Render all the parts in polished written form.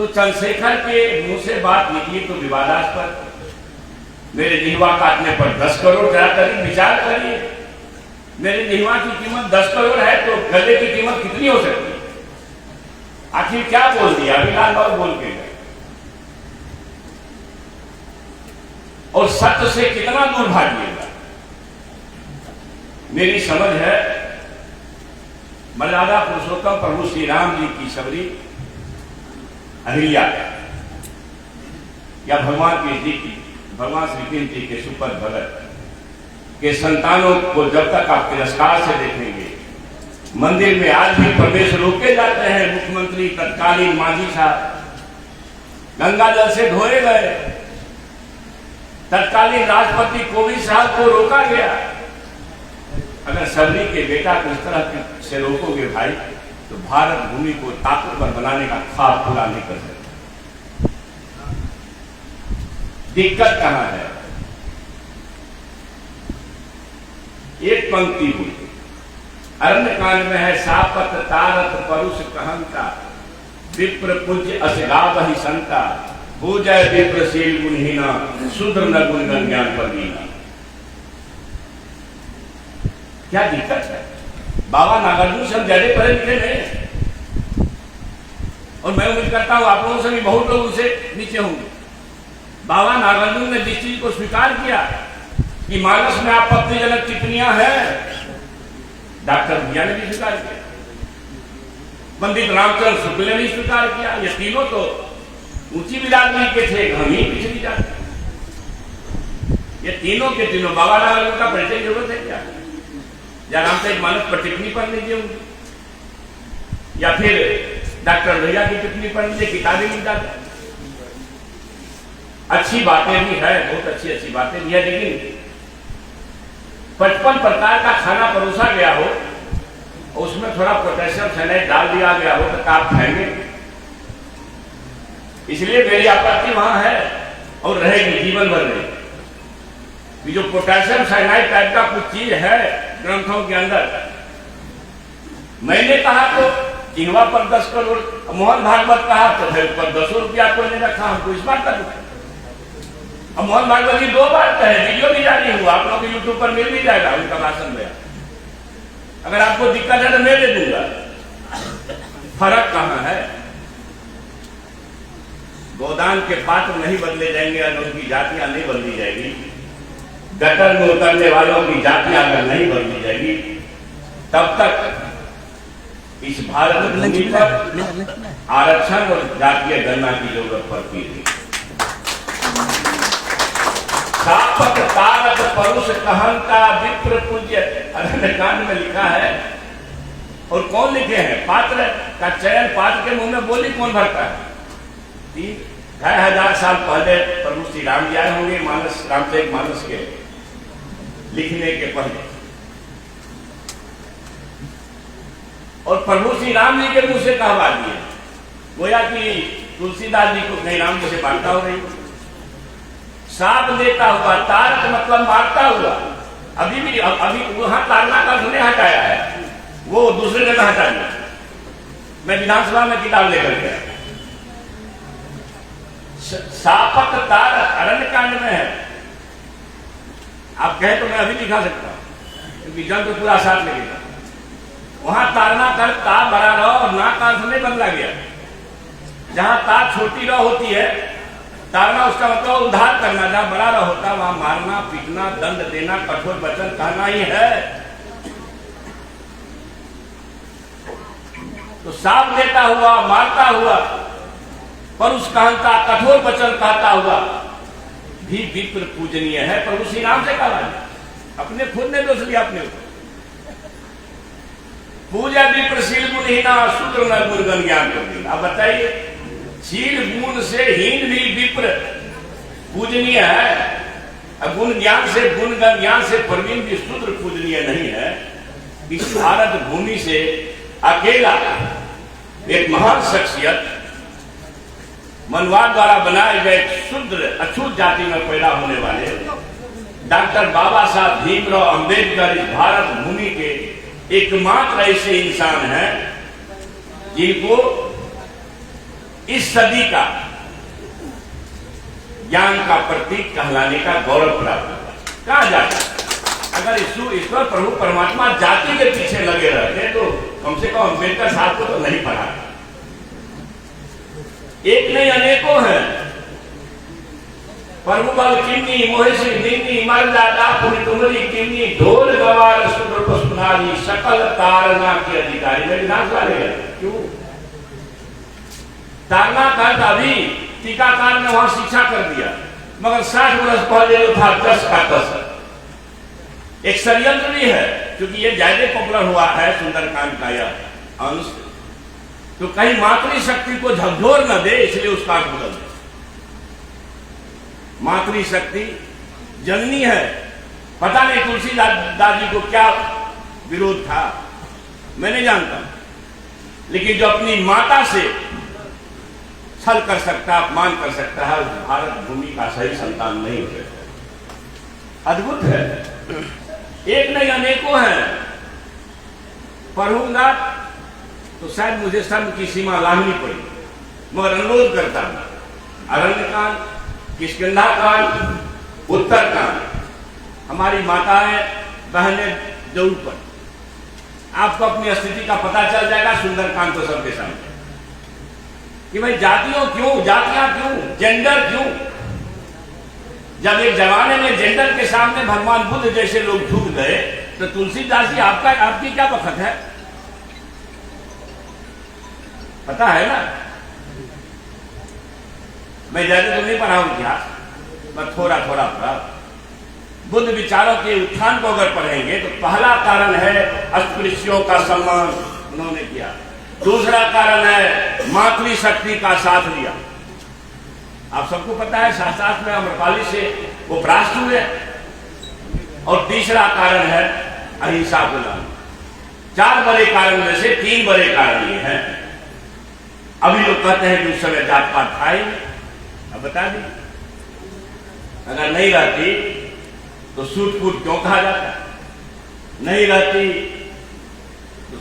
तो चंद्रशेखर के मुंह से बात निकली तो विवादास्पद, मेरे निहवा काटने पर 10 करोड़, जरा करीब विचार करिए। मेरे निहवा की कीमत 10 करोड़ है तो गले की कीमत कितनी हो सकती है? आखिर क्या बोल दिया? अभी लाल बाबू बोल के गए। और सत्य से कितना दूर भागिएगा? मेरी समझ है मर्यादा पुरुषोत्तम प्रभु श्री राम जी की सबरी अहिल्या या भगवान श्री कृष्ण जी के सुपथ भगत के संतानों को जब तक आप तिरस्कार से देखेंगे, मंदिर में आज भी प्रवेश रोके जाते हैं। मुख्यमंत्री तत्कालीन मांझी साहब गंगा जल से धोए गए, तत्कालीन राष्ट्रपति कोविंद साहब को रोका गया। अगर सबरी के बेटा को इस तरह से रोकोगे भाई, तो भारत भूमि को ताकतवर बनाने का ख्वाब पूरा नहीं कर सकते। दिक्कत कहां है? एक पंक्ति हुई अरण्य कांड में है, सापत तारत परुष कहंता विप्र पूज्य असगाव ही संता हो जाए विप्रशील गुणहीना शूद्र न गुणगन ज्ञान परवीना। क्या दिक्कत है? बाबा नागार्जुन से हम ज्यादा पढ़े लिखे नहीं, और मैं उम्मीद करता हूं आप लोगों से भी बहुत लोग उनसे नीचे होंगे। बाबा नागार्जुन ने जिस चीज को स्वीकार किया कि मानस में आपत्तिजनक टिप्पणियां हैं, डॉक्टर भैया ने भी स्वीकार किया, पंडित रामचंद्र शुक्ल ने भी स्वीकार किया। ये तीनों तो ऊंची बिरादरी के थे, हम ही पिछड़ी जाते। ये तीनों के तीनों बाबा नागार्जुन का परिचय की जरूरत है क्या? या रामचरित मानस पर टिप्पणी पढ़ लीजिए उनकी, या फिर डॉक्टर भैया की टिप्पणी पढ़ लीजिए, किताबें मिल जाती। अच्छी बातें भी है, बहुत अच्छी बातें भी है, लेकिन 55 प्रकार का खाना परोसा गया हो, उसमें थोड़ा पोटेशियम साइनाइड डाल दिया गया हो, तो आप खाएंगे? इसलिए मेरी आपत्ति वहां है और रहेगी जीवन भर रहेगी। जो पोटेशियम साइनाइड टाइप का कुछ चीज है ग्रंथों के अंदर, मैंने कहा तो जिहवा पर 10 करोड़, मोहन भागवत कहा तो फिर पर 10 रुपया कोई ने रखा, हमको इस बात का दुख है। अब मोहन भागवत जी 2 बार कहे, वीडियो भी जारी हुआ, आप लोग यूट्यूब पर मिल भी जाएगा उनका भाषण में। अगर आपको दिक्कत है तो मैं दे दूंगा। फर्क कहां है? गोदान के पात्र नहीं बदले जाएंगे और उनकी जातियां नहीं बदली जाएगी। गटर में उतरने वालों की जातियां अगर नहीं बदली जाएगी, तब तक इस भारत भूमि पर आरक्षण और जातीय गणना की जरूरत पड़ती है। सापत तारक परुष कहंता विप्र पूज्य अरण्यकांड में लिखा है। और कौन लिखे हैं? पात्र का चयन पात्र के मुंह में बोली कौन भरता है? 2500 साल पहले प्रभु श्री राम जी आए होंगे रामचरित मानस के लिखने के पहले, और प्रभु श्री राम जी के मुंह से कहवा दिए, गोया कि तुलसीदास जी को कहीं राम जी से बांटता हो रही। साप देता हुआ, तारक मतलब मारता हुआ। अभी वहां तारना का उन्होंने हटाया है, वो दूसरे जगह हटा दिया। मैं विधानसभा में किताब लेकर गया, सापक तारक अरण्यकांड में है। आप कहे तो मैं अभी दिखा सकता हूं, क्योंकि जन तो पूरा साथ लगेगा। वहां तारना कर ता बड़ा रहो और ना का अर्थ नहीं बदला गया। जहां ता छोटी रह होती है, तारना उसका मतलब उद्धार करना। जहां बड़ा रह होता वहां मारना, पीटना, दंड देना, कठोर वचन कहना ही है। तो साप देता हुआ, मारता हुआ, परुष कहता, कठोर वचन कहता हुआ भी विप्र पूजनीय है। प्रभु श्री राम से कहा, अपने खुद ने दोष लिया अपने ऊपर। पूजा विप्रशील गुणहीना शूद्र न गुणगन ज्ञान परवीन। अब बताइए, शील गुण से हीन भी विप्र पूजनीय है, गुण ज्ञान से गुणगन ज्ञान से परवीन भी शूद्र पूजनीय नहीं है। इस भारत भूमि से अकेला एक महान शख्सियत मनवाद द्वारा बनाए गए शुद्र अछूत जाति में पैदा होने वाले डॉक्टर बाबा साहब भीमराव अंबेडकर इस भारत भूमि के एकमात्र ऐसे इंसान हैं जिनको इस सदी का ज्ञान का प्रतीक कहलाने का गौरव प्राप्त हुआ। कहा जाता है अगर ईश्वर प्रभु परमात्मा जाति के पीछे लगे रहते तो कम से कम अम्बेडकर साहब को तो नहीं पढ़ा। एक नहीं अनेकों हैं। प्रभु बल किन्नी मोहिशी निन्नी मर्यादा पुनि तुमरी किन्नी ढोल गवार सुर सुनारी सकल तारना के अधिकारी। मेरे नाम वाले क्यों तारना कर अभी टीकाकार ने वहां शिक्षा कर दिया, मगर 60 वर्ष पहले जो था 10 का 10 एक षड्यंत्र भी है, क्योंकि ये ज्यादा पॉपुलर हुआ है सुंदरकांड का यह अंश, तो कहीं मातृशक्ति को झकझोर न दे, इसलिए उसका अर्थ बदल दे। मातृशक्ति जननी है। पता नहीं तुलसीदास जी को क्या विरोध था, मैं नहीं जानता, लेकिन जो अपनी माता से छल कर सकता, अपमान कर सकता है, उस भारत भूमि का सही संतान नहीं हो सकता। अद्भुत है। एक नहीं अनेकों हैं। पढ़ूंगा तो शायद मुझे शर्म की सीमा लांघनी पड़ी, मगर अनुरोध करता हूं अरण्यकांड, किष्किंधाकांड, उत्तरकांड, हमारी माताएं बहनें जरूर पढ़। आपको अपनी स्थिति का पता चल जाएगा। सुंदरकांड तो सबके सामने कि भाई जातियां क्यों, जेंडर क्यों। जब एक जमाने में जेंडर के सामने भगवान बुद्ध जैसे लोग झुक गए, तो तुलसीदास जी आपकी क्या बखत है, पता है ना। मैं ज्यादा तो नहीं पढ़ा हूं इतिहास, मैं थोड़ा पढ़ा। बुद्ध विचारों के उत्थान को अगर पढ़ेंगे तो पहला कारण है अस्पृश्यों का सम्मान उन्होंने किया। दूसरा कारण है मातृशक्ति का साथ लिया। आप सबको पता है शास्त्र में अम्रपाली से वो भ्रष्ट हुए। और तीसरा कारण है अहिंसा को लाना। 4 बड़े कारण में से 3 बड़े कारण ये हैं। अभी लोग कहते हैं कि उस समय जात पात था ही, अब बता दी अगर नहीं रहती तो सूट फूट क्यों कहा जाता, नहीं रहती तो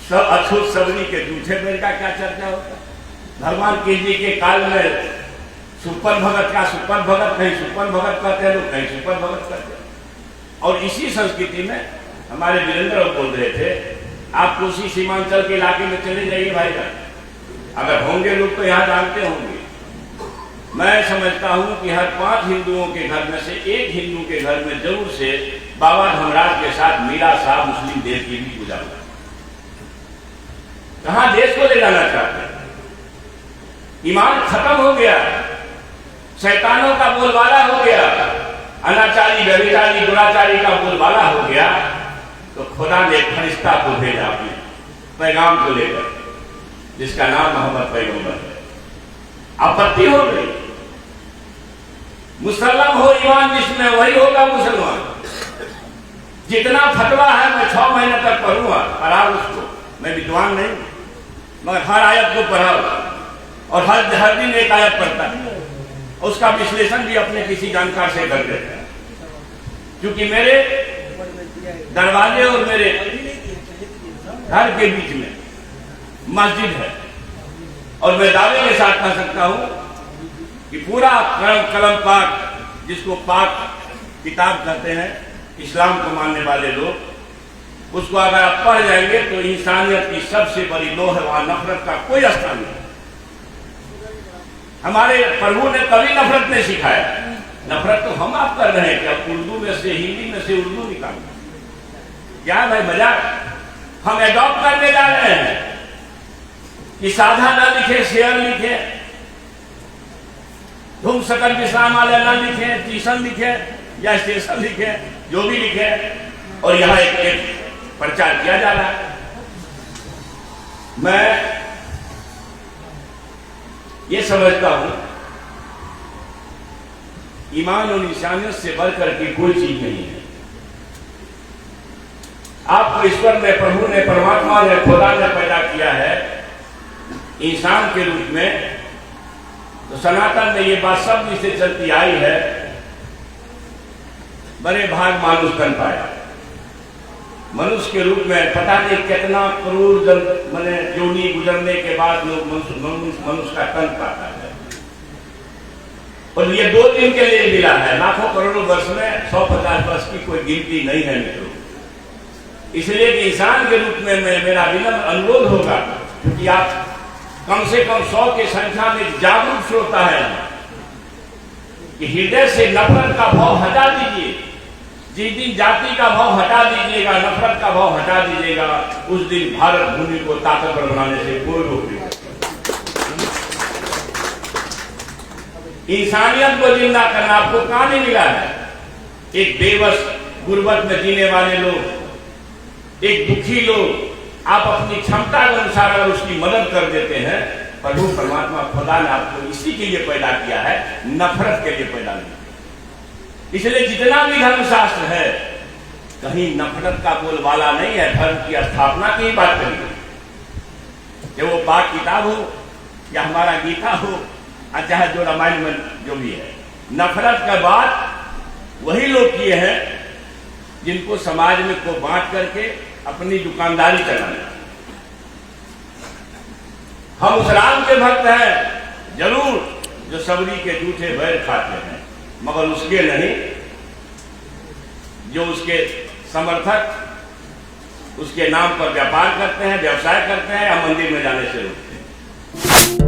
सब अछूत सबरी के जूठे बैल का क्या चर्चा होता। भगवान कृष्ण जी के काल में सुपन भगत का सुपन भगत, कहीं सुपन भगत कहते हैं लोग, कहीं सुपन भगत कहते हैं। और इसी संस्कृति में हमारे वीरेंद्र बोल रहे थे, आप कोसी सीमांचल के इलाके में चले जाइए भाई का, अगर होंगे लोग तो यहाँ जानते होंगे। मैं समझता हूं कि हर 5 हिंदुओं के घर में से 1 हिंदू के घर में जरूर से बाबा धर्मराज के साथ मीरा साहब मुस्लिम देव की भी पूजा हुआ। कहां देश को ले जाना चाहते हैं। ईमान खत्म हो गया, शैतानों का बोलबाला हो गया, अनाचारी व्यभिचारी दुराचारी का बोलबाला हो गया। तो खुदा ने फरिश्ता को भेजा अपने पैगाम को लेकर, जिसका नाम मोहम्मद पैगंबर है। आपत्ति हो गई। मुसलमान हो ईमान जिसमें वही होगा मुसलमान। जितना फतवा है मैं 6 महीने तक पढ़ूंगा, पढ़ाओ उसको। मैं विद्वान नहीं, मगर हर आयत को पढ़ाओ और हर दिन एक आयत पढ़ता है। उसका विश्लेषण भी अपने किसी जानकार से कर देता है। क्योंकि मेरे दरवाजे और मेरे घर के बीच में मस्जिद है, और मैं दावे के साथ कह सकता हूं कि पूरा कलम पाक, जिसको पाक किताब कहते हैं इस्लाम को मानने वाले लोग, उसको अगर आप पढ़ जाएंगे तो इंसानियत की सबसे बड़ी लोह है, वहां नफरत का कोई स्थान नहीं। हमारे प्रभु ने कभी नफरत नहीं सिखाया। नफरत तो हम आप कर रहे हैं कि अब उर्दू में से हिंदी में से उर्दू निकाल, क्या भाई मजाक। हम एडॉप्ट करने जा रहे हैं कि साधा ना लिखे, शेयर लिखे, धूम सकल विश्राम वाले ना लिखे, ट्यूशन लिखे या स्टेशन लिखे, जो भी लिखे, और यहां एक प्रचार किया जा रहा है। मैं ये समझता हूं ईमान और इंसानियत से बढ़कर के कोई चीज नहीं है। आपको ईश्वर ने, प्रभु ने, परमात्मा ने, खुदा ने पैदा किया है इंसान के रूप में, तो सनातन में ये बात सब से चलती आई है, बड़े भाग मानुष बन पाया। मनुष्य के रूप में पता नहीं कितना करोड़ मैंने योनि गुजरने के बाद लोग मनुष्य का तन पाता है। और ये 2 दिन के लिए मिला है, लाखों करोड़ों वर्ष में 150 वर्ष की कोई गिनती नहीं है मित्रों। इसलिए कि इंसान के रूप में मेरा विनम्र अनुरोध होगा, क्योंकि आप कम से कम 100 की संख्या में जागरूक श्रोता है कि हृदय से नफरत का भाव हटा दीजिए। जिस दिन जाति का भाव हटा दीजिएगा, नफरत का भाव हटा दीजिएगा, उस दिन भारत भूमि को ताकतवर बनाने से कोई रोक नहीं। इंसानियत को जिंदा करना आपको कहां नहीं मिला है। एक बेबस गुर्बत में जीने वाले लोग, एक दुखी लोग, आप अपनी क्षमता के अनुसार अगर उसकी मदद कर देते हैं, प्रभु परमात्मा खुदा ने आपको इसी के लिए पैदा किया है, नफरत के लिए पैदा नहीं। इसलिए जितना भी धर्मशास्त्र है, कहीं नफरत का बोलबाला नहीं है। धर्म की स्थापना की बात करिए, चाहे वो पाक किताब हो या हमारा गीता हो, चाहे जो रामायण में जो भी है। नफरत का बात वही लोग किए हैं जिनको समाज में को बांट करके अपनी दुकानदारी चलाना। हम उस राम के भक्त हैं जरूर, जो सबरी के जूठे बैर खाते हैं, मगर उसके नहीं जो उसके समर्थक उसके नाम पर व्यापार करते हैं, व्यवसाय करते हैं या मंदिर में जाने से रोकते हैं।